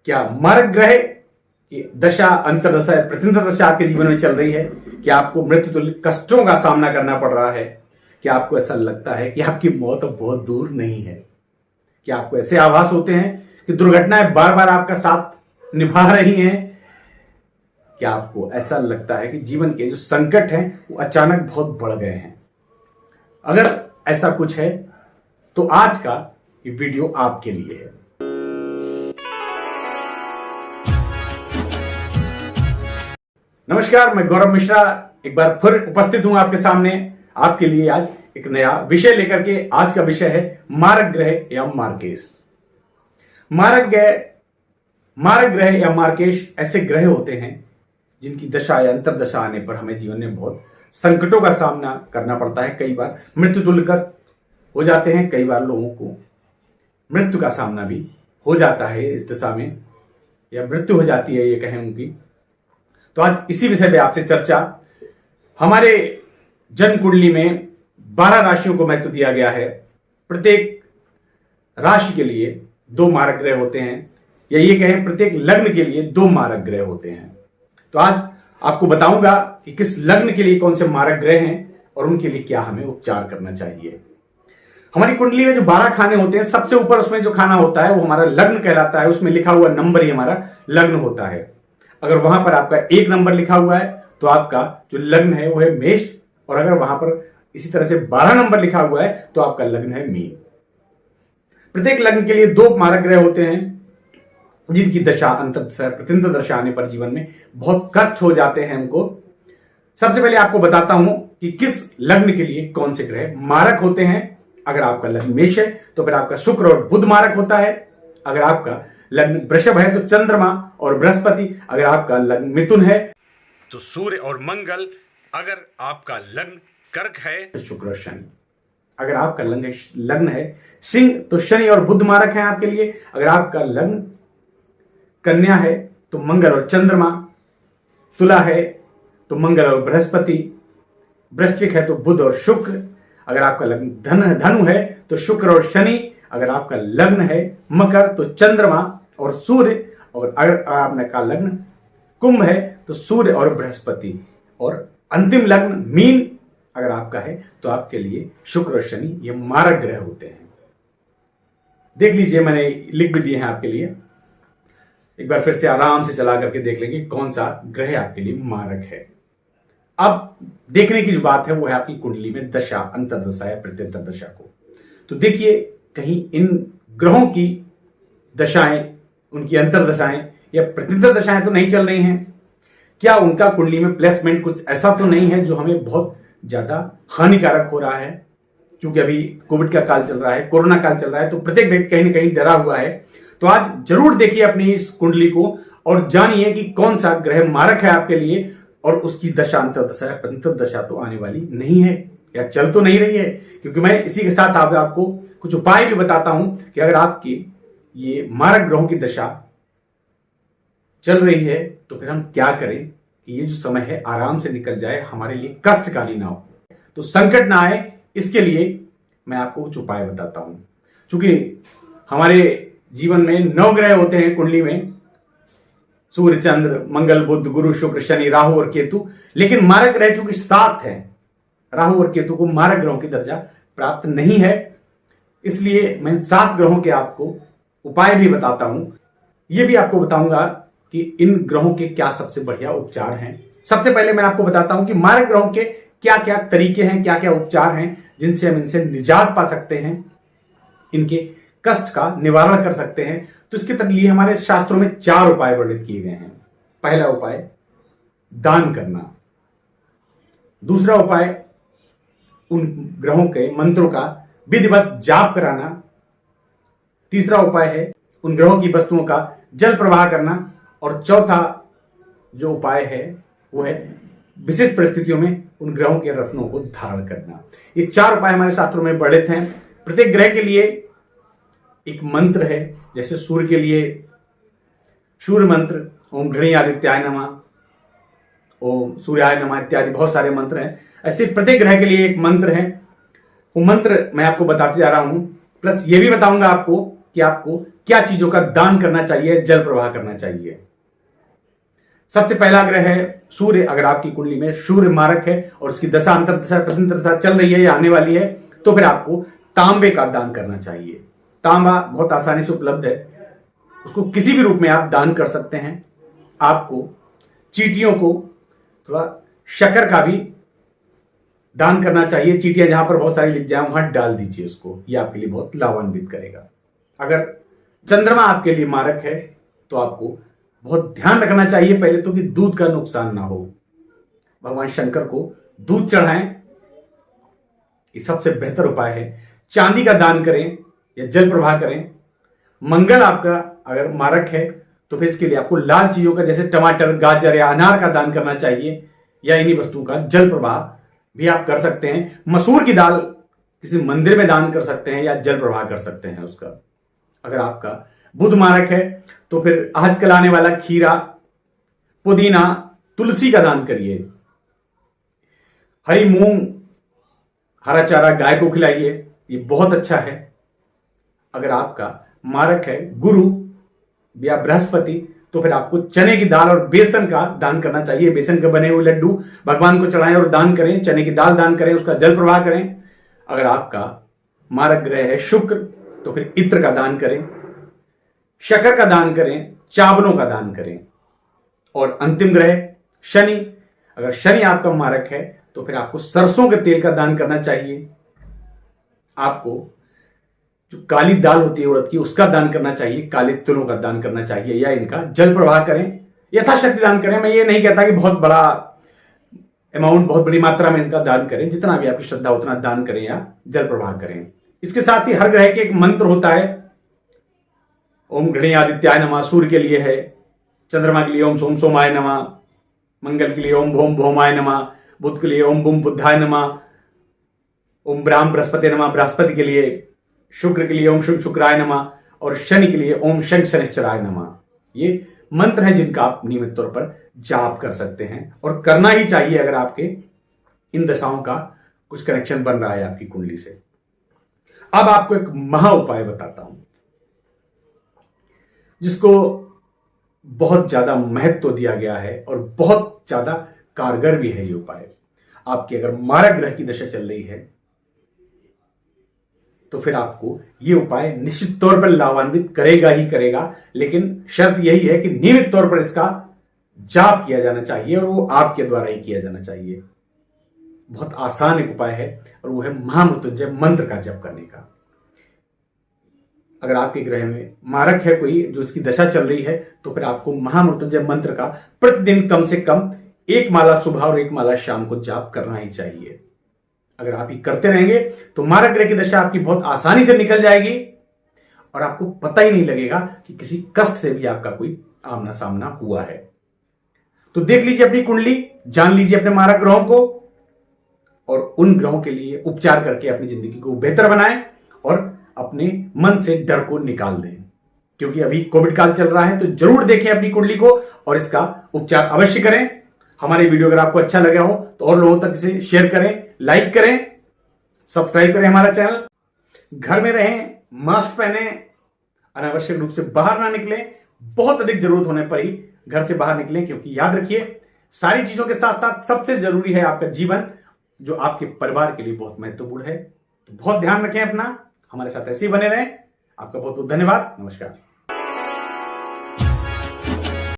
क्या मारक ग्रह की दशा, अंतर्दशा, प्रतिनिधि दशा आपके जीवन में चल रही है? क्या आपको मृत्यु तुल्य कष्टों का सामना करना पड़ रहा है? क्या आपको ऐसा लगता है कि आपकी मौत अब बहुत दूर नहीं है? क्या आपको ऐसे आभास होते हैं कि दुर्घटनाएं बार बार आपका साथ निभा रही हैं? क्या आपको ऐसा लगता है कि जीवन के जो संकट हैं वो अचानक बहुत बढ़ गए हैं? अगर ऐसा कुछ है तो आज का ये वीडियो आपके लिए है। नमस्कार, मैं गौरव मिश्रा एक बार फिर उपस्थित हूं आपके सामने आपके लिए आज एक नया विषय लेकर के। आज का विषय है मारक ग्रह या मार्केश। मारक ग्रह या मार्केश ऐसे ग्रह होते हैं जिनकी दशा या अंतर्दशा आने पर हमें जीवन में बहुत संकटों का सामना करना पड़ता है। कई बार मृत्यु तुल्य कष्ट हो जाते हैं, कई बार लोगों को मृत्यु का सामना भी हो जाता है इस दशा में, या मृत्यु हो जाती है ये कहें उनकी। तो आज इसी विषय पे आपसे चर्चा। हमारे जन्म कुंडली में 12 राशियों को महत्व दिया गया है। प्रत्येक राशि के लिए 2 मारक ग्रह होते हैं, या ये कहें प्रत्येक लग्न के लिए 2 मारक ग्रह होते हैं। तो आज आपको बताऊंगा कि किस लग्न के लिए कौन से मारक ग्रह हैं और उनके लिए क्या हमें उपचार करना चाहिए। हमारी कुंडली में जो 12 खाने होते हैं, सबसे ऊपर उसमें जो खाना होता है वो हमारा लग्न कहलाता है। उसमें लिखा हुआ नंबर ही हमारा लग्न होता है। अगर वहां पर आपका 1 नंबर लिखा हुआ है तो आपका जो लग्न है वो है मेष, और अगर वहां पर इसी तरह से 12 नंबर लिखा हुआ है तो आपका लग्न है मीन। प्रत्येक लग्न के लिए 2 मारक ग्रह होते हैं जिनकी दशा, अंतर्दशा, प्रतिनिधि दशा आने पर जीवन में बहुत कष्ट हो जाते हैं हमको। सबसे पहले आपको बताता हूं कि किस लग्न के लिए कौन से ग्रह मारक होते हैं। अगर आपका लग्न मेष है तो फिर आपका शुक्र और बुध मारक होता है। अगर आपका लग्न वृषभ है तो चंद्रमा और बृहस्पति। अगर आपका लग्न मिथुन है तो सूर्य और मंगल। अगर आपका लग्न कर्क है तो शुक्र और शनि। अगर आपका लग्न है सिंह तो शनि और बुध मारक हैं आपके लिए। अगर आपका लग्न कन्या है तो मंगल और चंद्रमा। तुला है तो मंगल और बृहस्पति। वृश्चिक है तो बुध और शुक्र। अगर आपका लग्न धनु है तो शुक्र और शनि। अगर आपका लग्न है मकर तो चंद्रमा और सूर्य। और अगर आपका लग्न कुंभ है तो सूर्य और बृहस्पति। और अंतिम लग्न मीन अगर आपका है तो आपके लिए शुक्र और शनि ये मारक ग्रह होते हैं। देख लीजिए, मैंने लिख भी दिए हैं आपके लिए। एक बार फिर से आराम से चला करके देख लेंगे कौन सा ग्रह आपके लिए मारक है। अब देखने की जो बात है वो है आपकी कुंडली में दशा, अंतर्दशा या प्रतिनिधि दशा को। तो देखिए कहीं इन ग्रहों की दशाएं, उनकी अंतर्दशाएं या प्रतिनिधि दशाएं तो नहीं चल रही हैं। क्या उनका कुंडली में प्लेसमेंट कुछ ऐसा तो नहीं है जो हमें बहुत ज्यादा हानिकारक हो रहा है? क्योंकि अभी कोविड का काल चल रहा है, कोरोना काल चल रहा है, तो प्रत्येक व्यक्ति कहीं ना कहीं डरा हुआ है। तो आज जरूर देखिए अपनी इस कुंडली को और जानिए कि कौन सा ग्रह मारक है आपके लिए, और उसकी दशा, अंतर्दशा या प्रतिनिधि दशा तो आने वाली नहीं है या चल तो नहीं रही है। क्योंकि मैं इसी के साथ आपको कुछ उपाय भी बताता हूं कि अगर आपकी ये मारक ग्रहों की दशा चल रही है तो फिर हम क्या करें कि ये जो समय है आराम से निकल जाए, हमारे लिए कष्टकारी ना हो, तो संकट ना आए। इसके लिए मैं आपको कुछ उपाय बताता हूं। क्योंकि हमारे जीवन में 9 ग्रह होते हैं कुंडली में, सूर्य, चंद्र, मंगल, बुध, गुरु, शुक्र, शनि, राहु और केतु। लेकिन मारक ग्रह चूंकि 7 है, राहु और केतु को मारक ग्रहों की दर्जा प्राप्त नहीं है। इसलिए मैं 7 ग्रहों के आपको उपाय भी बताता हूं। यह भी आपको बताऊंगा कि इन ग्रहों के क्या सबसे बढ़िया उपचार हैं। सबसे पहले मैं आपको बताता हूं कि मारक ग्रहों के क्या क्या तरीके हैं, क्या क्या उपचार हैं जिनसे हम इनसे निजात पा सकते हैं, इनके कष्ट का निवारण कर सकते हैं। तो इसके लिए हमारे शास्त्रों में 4 उपाय वर्णित किए गए हैं। पहला उपाय दान करना। दूसरा उपाय उन ग्रहों के मंत्रों का विधिवत जाप कराना। तीसरा उपाय है उन ग्रहों की वस्तुओं का जल प्रवाह करना। और चौथा जो उपाय है वो है विशेष परिस्थितियों में उन ग्रहों के रत्नों को धारण करना। ये 4 उपाय हमारे शास्त्रों में वर्णित हैं। प्रत्येक ग्रह के लिए एक मंत्र है। जैसे सूर्य के लिए सूर्य मंत्र, ओम गृणी आदित्याय नमः, ओम सूर्याय नमः इत्यादि बहुत सारे मंत्र हैं। ऐसे प्रत्येक ग्रह के लिए एक मंत्र है। वो मंत्र मैं आपको बताते जा रहा हूं। प्लस ये भी बताऊंगा आपको कि कि आपको क्या चीजों का दान करना चाहिए, जल प्रवाह करना चाहिए। सबसे पहला ग्रह है सूर्य। अगर आपकी कुंडली में सूर्य मारक है और उसकी दशा अंतर्दशा प्रत्यंतरदशा चल रही है या आने वाली है, तो फिर आपको तांबे का दान करना चाहिए। तांबा बहुत आसानी से उपलब्ध है, उसको किसी भी रूप में आप दान कर सकते हैं। आपको चींटियों को थोड़ा शक्कर का भी दान करना चाहिए। चींटियां जहां पर बहुत सारी लिख जाए वहां डाल दीजिए उसको, ये आपके लिए बहुत लाभान्वित करेगा। अगर चंद्रमा आपके लिए मारक है तो आपको बहुत ध्यान रखना चाहिए पहले तो कि दूध का नुकसान ना हो। भगवान शंकर को दूध चढ़ाएं, ये सबसे बेहतर उपाय है। चांदी का दान करें या जल प्रवाह करें। मंगल आपका अगर मारक है तो फिर इसके लिए आपको लाल चीजों का जैसे टमाटर, गाजर या अनार का दान करना चाहिए, या इन्हीं वस्तुओं का जल प्रवाह भी आप कर सकते हैं। मसूर की दाल किसी मंदिर में दान कर सकते हैं या जल प्रवाह कर सकते हैं उसका। अगर आपका बुध मारक है तो फिर आजकल आने वाला खीरा, पुदीना, तुलसी का दान करिए। हरी मूंग, हरा चारा गाय को खिलाइए, ये बहुत अच्छा है। अगर आपका मारक है गुरु या बृहस्पति तो फिर आपको चने की दाल और बेसन का दान करना चाहिए। बेसन के बने हुए लड्डू भगवान को चढ़ाएं और दान करें। चने की दाल दान करें, उसका जल प्रवाह करें। अगर आपका मारक ग्रह है शुक्र तो फिर इत्र का दान करें, शक्कर का दान करें, चावलों का दान करें। और अंतिम ग्रह शनि। अगर शनि आपका मारक है तो फिर आपको सरसों के तेल का दान करना चाहिए। आपको जो काली दाल होती है उड़द की, उसका दान करना चाहिए। काले तिलों का दान करना चाहिए या इनका जल प्रवाह करें। यथाशक्ति दान करें। मैं ये नहीं कहता कि बहुत बड़ा अमाउंट, बहुत बड़ी मात्रा में इनका दान करें। जितना भी आपकी श्रद्धा उतना दान करें या जल प्रवाह करें। इसके साथ ही हर ग्रह के एक मंत्र होता है। ओम गृणी आदित्याय नमः सूर्य के लिए है, चंद्रमा के लिए ओम सोम सोमाय नमः, मंगल के लिए ओम भोम भौमाय नमः, बुध के लिए ओम बुम बुद्धाय नमः, ओम ब्राह्म बृहस्पति नमः बृहस्पति के लिए, शुक्र के लिए ओम शुक्र शुक्राय नमः और शनि के लिए ओम शंख शनिश्चराय नमः। ये मंत्र हैं जिनका आप नियमित तौर पर जाप कर सकते हैं और करना ही चाहिए अगर आपके इन दशाओं का कुछ कनेक्शन बन रहा है आपकी कुंडली से। अब आपको एक महा उपाय बताता हूं जिसको बहुत ज्यादा महत्व दिया गया है और बहुत ज्यादा कारगर भी है। ये उपाय आपकी अगर मारक ग्रह की दशा चल रही है तो फिर आपको यह उपाय निश्चित तौर पर लाभान्वित करेगा ही करेगा। लेकिन शर्त यही है कि नियमित तौर पर इसका जाप किया जाना चाहिए और वो आपके द्वारा ही किया जाना चाहिए। बहुत आसान एक उपाय है और वो है महामृत्युंजय मंत्र का जप करने का। अगर आपके ग्रह में मारक है कोई जो इसकी दशा चल रही है तो फिर आपको महामृत्युंजय मंत्र का प्रतिदिन कम से कम एक माला सुबह और एक माला शाम को जाप करना ही चाहिए। अगर आप ये करते रहेंगे तो मारक ग्रह की दशा आपकी बहुत आसानी से निकल जाएगी और आपको पता ही नहीं लगेगा कि किसी कष्ट से भी आपका कोई आमना सामना हुआ है। तो देख लीजिए अपनी कुंडली, जान लीजिए अपने मारक ग्रहों को और उन ग्रहों के लिए उपचार करके अपनी जिंदगी को बेहतर बनाएं और अपने मन से डर को निकाल दें। क्योंकि अभी कोविड काल चल रहा है तो जरूर देखें अपनी कुंडली को और इसका उपचार अवश्य करें। हमारे वीडियो अगर आपको अच्छा लगा हो तो और लोगों तक इसे शेयर करें, लाइक करें, सब्सक्राइब करें हमारा चैनल। घर में रहें, मास्क पहने, अनावश्यक रूप से बाहर ना निकलें। बहुत अधिक जरूरत होने पर ही घर से बाहर निकलें, क्योंकि याद रखिए सारी चीजों के साथ साथ सबसे जरूरी है आपका जीवन, जो आपके परिवार के लिए बहुत महत्वपूर्ण है। तो बहुत ध्यान रखें अपना, हमारे साथ ऐसे ही बने रहें। आपका बहुत बहुत धन्यवाद। नमस्कार।